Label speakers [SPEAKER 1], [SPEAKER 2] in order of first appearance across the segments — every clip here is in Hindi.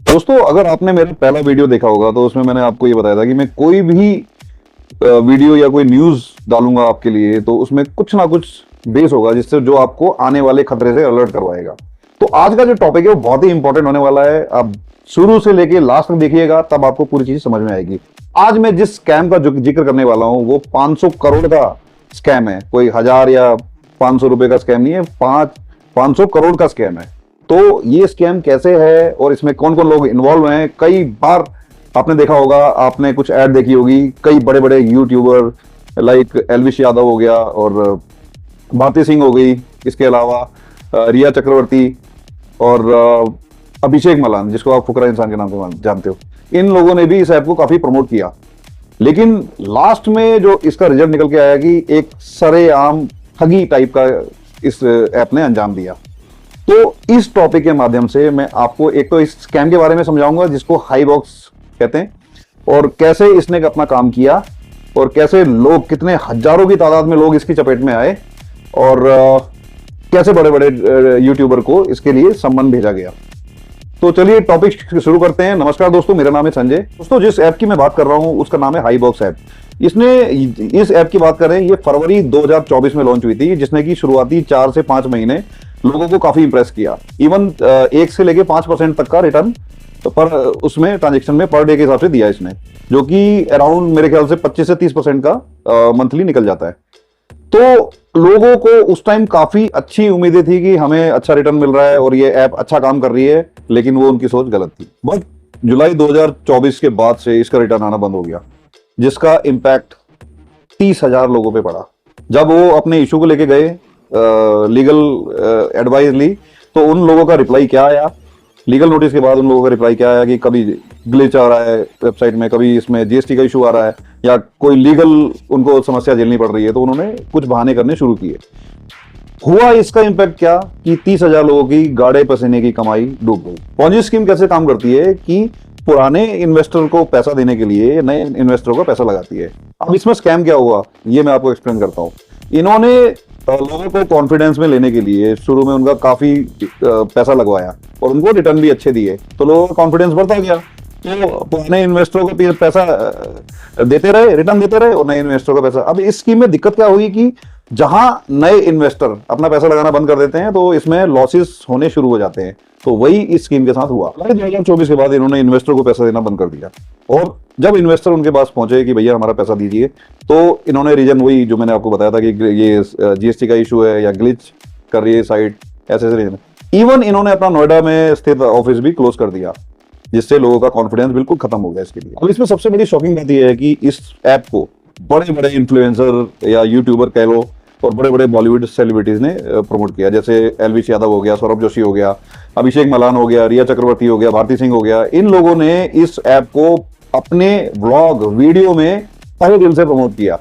[SPEAKER 1] दोस्तों, अगर आपने मेरा पहला वीडियो देखा होगा तो उसमें मैंने आपको ये बताया था कि मैं कोई भी वीडियो या कोई न्यूज डालूंगा आपके लिए तो उसमें कुछ ना कुछ बेस होगा जिससे जो आपको आने वाले खतरे से अलर्ट करवाएगा। तो आज का जो टॉपिक है वो बहुत ही इंपॉर्टेंट होने वाला है। आप शुरू से लेके लास्ट तक देखिएगा, तब आपको पूरी चीज समझ में आएगी। आज मैं जिस स्कैम का जिक्र करने वाला हूं वो 500 करोड़ का स्कैम है। कोई 1000 या 500 रुपए का स्कैम नहीं है, 500 करोड़ का स्कैम है। तो ये स्कैम कैसे है और इसमें कौन कौन लोग इन्वॉल्व हैं, कई बार आपने देखा होगा, आपने कुछ ऐड देखी होगी। कई बड़े बड़े यूट्यूबर लाइक एलविश यादव हो गया और भारती सिंह हो गई, इसके अलावा रिया चक्रवर्ती और अभिषेक मलान, जिसको आप फुकरा इंसान के नाम से जानते हो, इन लोगों ने भी इस ऐप को काफी प्रमोट किया। लेकिन लास्ट में जो इसका रिजल्ट निकल के आया कि एक सरेआम ठगी टाइप का इस ऐप ने अंजाम दिया। तो इस टॉपिक के माध्यम से मैं आपको एक तो इस स्कैम के बारे में समझाऊंगा जिसको हाई बॉक्स कहते हैं, और कैसे इसने अपना काम किया और कैसे लोग, कितने हजारों की तादाद में लोग इसकी चपेट में आए और कैसे बड़े बड़े यूट्यूबर को इसके लिए सम्मान भेजा गया। तो चलिए टॉपिक शुरू करते हैं। नमस्कार दोस्तों, मेरा नाम है संजय। दोस्तों, जिस ऐप की मैं बात कर रहा हूं उसका नाम है हाई बॉक्स ऐप। इस ऐप की बात करें, ये फरवरी 2024 में लॉन्च हुई थी, जिसने की शुरुआती 4 से 5 महीने लोगों को काफी इंप्रेस किया। इवन 1 से लेके 5% तक का रिटर्न पर उसमें ट्रांजेक्शन में पर डे के हिसाब से दिया इसने, जो कि अराउंड मेरे ख्याल से 25 से 30% का मंथली निकल जाता है। तो लोगों को उस टाइम काफी अच्छी उम्मीदें थी कि हमें अच्छा रिटर्न मिल रहा है और ये ऐप अच्छा काम कर रही है, लेकिन वो उनकी सोच गलत थी। बट जुलाई 2024 के बाद से इसका रिटर्न आना बंद हो गया, जिसका इम्पैक्ट 30,000 लोगों पे पड़ा। जब वो अपने इशू को लेके गए, लीगल एडवाइस ली, तो उन लोगों का रिप्लाई क्या आया, लीगल नोटिस के बाद उन लोगों का रिप्लाई क्या आया कि कभी ग्लिच आ रहा है वेबसाइट में, कभी इसमें जीएसटी का इशू आ रहा है या कोई लीगल उनको समस्या झेलनी पड़ रही है। तो उन्होंने कुछ बहाने करने शुरू किए। हुआ इसका इम्पैक्ट क्या कि 30,000 लोगों की गाड़े पसीने की कमाई डूब गई। पॉन्जी स्कीम कैसे काम करती है कि पुराने इन्वेस्टर को पैसा देने के लिए नए इन्वेस्टर को पैसा लगाती है। अब इसमें स्कैम क्या हुआ ये मैं आपको एक्सप्लेन करता हूं। इन्होंने लोगों को कॉन्फिडेंस में लेने के लिए शुरू में उनका काफी पैसा लगवाया और उनको रिटर्न भी अच्छे दिए, तो लोगों का कॉन्फिडेंस बढ़ता गया। तो पुराने इन्वेस्टरों को पैसा देते रहे, रिटर्न देते रहे, और नए इन्वेस्टरों को पैसा। अब इस स्कीम में दिक्कत क्या हुई कि जहां नए इन्वेस्टर अपना पैसा लगाना बंद कर देते हैं तो इसमें लॉसेस होने शुरू हो जाते हैं। तो वही इस स्कीम के साथ हुआ। 2024 के बाद इन्होंने इन्वेस्टर को पैसा देना बंद कर दिया, और जब इन्वेस्टर उनके पास पहुंचे कि भैया हमारा पैसा दीजिए, तो इन्होंने रीजन वही जो मैंने आपको बताया था कि ये जीएसटी का इशू है या ग्लिच कर रही है साइट, ऐसे रीजन। इवन इन्होंने अपना नोएडा में स्थित ऑफिस भी क्लोज कर दिया, जिससे लोगों का कॉन्फिडेंस बिल्कुल खत्म हो गया इसके लिए। अब इसमें सबसे बड़ी शॉकिंग बात यह है कि इस ऐप को बड़े बड़े इन्फ्लुएंसर या यूट्यूबर कह लो और बड़े बड़े बॉलीवुड सेलिब्रिटीज ने प्रमोट किया, जैसे एलविश यादव हो गया, सौरभ जोशी हो गया, अभिषेक मलान हो गया, रिया चक्रवर्ती हो गया, भारती सिंह हो गया। इन लोगों ने इस ऐप को अपने व्लॉग वीडियो में तहे दिल से प्रमोट किया,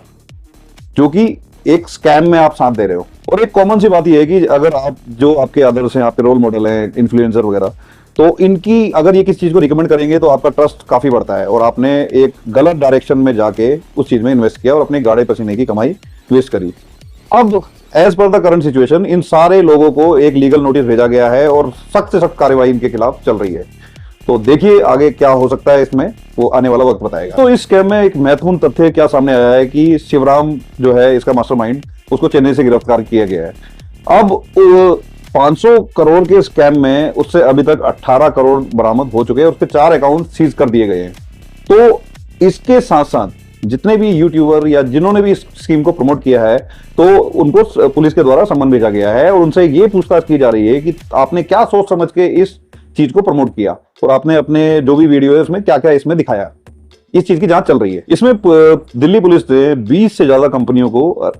[SPEAKER 1] जो कि एक स्कैम में आप साथ दे रहे हो। और एक कॉमन सी बात यह है कि अगर आप, जो आपके आदर्श हैं, आपके रोल मॉडल हैं, इन्फ्लुएंसर वगैरह, तो इनकी अगर ये किसी चीज को रिकमेंड करेंगे तो आपका ट्रस्ट काफी बढ़ता है, और आपने एक गलत डायरेक्शन में जाके उस चीज में इन्वेस्ट किया और अपने गाढ़े पसीने की कमाई वेस्ट करी। अब as per the current situation in सारे लोगों को एक लीगल नोटिस भेजा गया है और सख्त से सख्त कार्रवाई इनके खिलाफ चल रही है। तो देखिए आगे क्या हो सकता है, इसमें वो आने वाला वक्त बताएगा। तो इस स्कैम में एक महत्वपूर्ण तथ्य क्या सामने आया है कि शिवराम जो है इसका मास्टरमाइंड, उसको चेन्नई से गिरफ्तार किया गया है। अब 500 करोड़ के स्कैम में उससे अभी तक 18 करोड़ बरामद हो चुके हैं, उसके 4 अकाउंट सीज कर दिए गए हैं। तो इसके साथ साथ जितने भी यूट्यूबर या जिन्होंने भी इस स्कीम को प्रमोट किया है, तो उनको पुलिस के द्वारा सम्मन भेजा गया है और उनसे ये पूछताछ की जा रही है कि आपने क्या सोच समझ के इस चीज को प्रमोट किया और आपने अपने जो भी वीडियो है उसमें क्या क्या इसमें दिखाया। इस चीज की जांच चल रही है। इसमें दिल्ली पुलिस ने 20 से ज्यादा कंपनियों को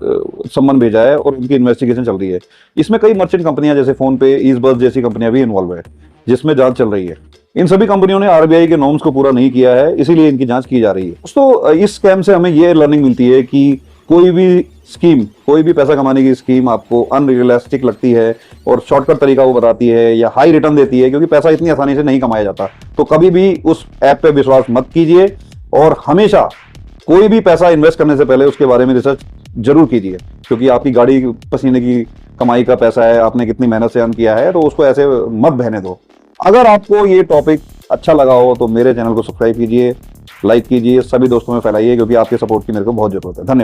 [SPEAKER 1] सम्मन भेजा है और उनकी इन्वेस्टिगेशन चल रही है। इसमें कई मर्चेंट कंपनियां जैसे फोन पे, ईज़बज़ जैसी कंपनियां भी इन्वॉल्व है, जिसमें जांच चल रही है। इन सभी कंपनियों ने आरबीआई के नॉर्म्स को पूरा नहीं किया है, इसीलिए इनकी जांच की जा रही है। दोस्तों, इस स्कैम से हमें ये लर्निंग मिलती है कि कोई भी स्कीम, कोई भी पैसा कमाने की स्कीम आपको अनरियलिस्टिक लगती है और शॉर्टकट तरीका वो बताती है या हाई रिटर्न देती है, क्योंकि पैसा इतनी आसानी से नहीं कमाया जाता, तो कभी भी उस ऐप पे विश्वास मत कीजिए। और हमेशा कोई भी पैसा इन्वेस्ट करने से पहले उसके बारे में रिसर्च जरूर कीजिए, क्योंकि आपकी गाड़ी पसीने की कमाई का पैसा है, आपने कितनी मेहनत से अर्न किया है, तो उसको ऐसे मत बहने दो। अगर आपको ये टॉपिक अच्छा लगा हो तो मेरे चैनल को सब्सक्राइब कीजिए, लाइक कीजिए, सभी दोस्तों में फैलाइए, क्योंकि आपके सपोर्ट की मेरे को बहुत जरूरत है। धन्यवाद।